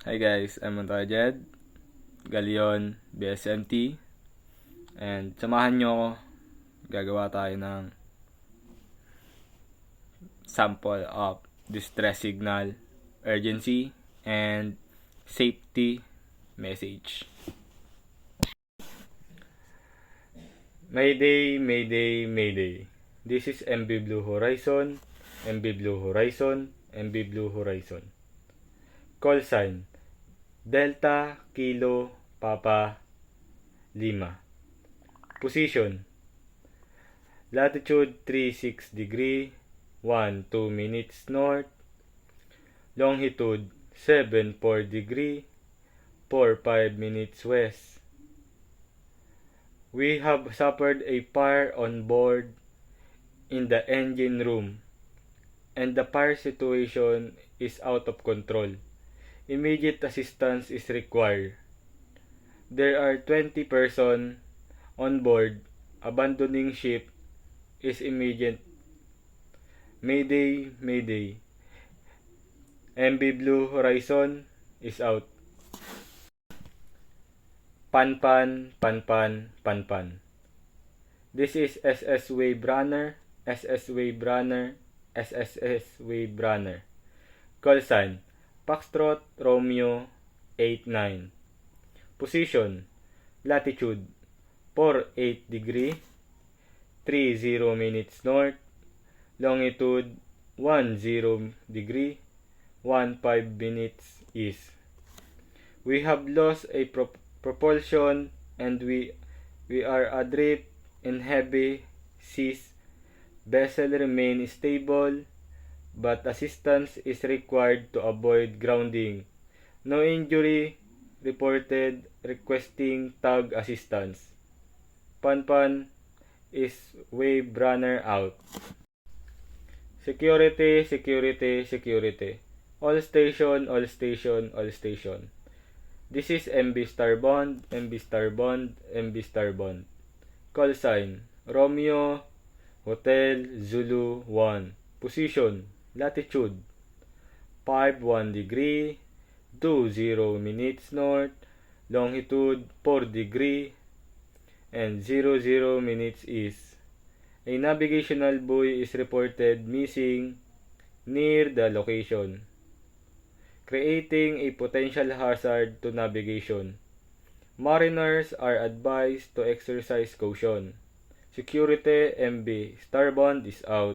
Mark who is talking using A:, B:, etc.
A: Hi guys, I'm Montajed, Galion, BSMT, and samahan nyo ako, gagawa tayo ng sample of distress signal, urgency, and safety message. Mayday, Mayday, Mayday. This is MB Blue Horizon, MB Blue Horizon, MB Blue Horizon. Call sign Delta Kilo Papa Lima. Position latitude 36 degree 1-2 minutes north, longitude 7-4 degree 4-5 minutes west. We have suffered a fire on board in the engine room and the fire situation is out of control. Immediate assistance is required. There are 20 persons on board. Abandoning ship is immediate. Mayday, Mayday. MB Blue Horizon is out. Panpan, Panpan, Panpan. This is SS Wave Runner, SS Wave Runner, SSS Wave Runner. Call sign Foxtrot Romeo 89. Position latitude 48 degree 30 minutes north, longitude 10 degree 15 minutes east. We have lost a propulsion and we are adrift in heavy seas. Vessel remain stable, but assistance is required to avoid grounding. No injury reported. Requesting tug assistance. Panpan is Wave Runner out. Security, security, security. All station, all station, all station. This is MB Starbond, MB Starbond, MB Starbond. Call sign Romeo Hotel Zulu 1. Position latitude 51 degree 20 minutes north, longitude 4 degree and 00 minutes east. A navigational buoy is reported missing near the location, creating a potential hazard to navigation. Mariners are advised to exercise caution. Security MB Starbond is out.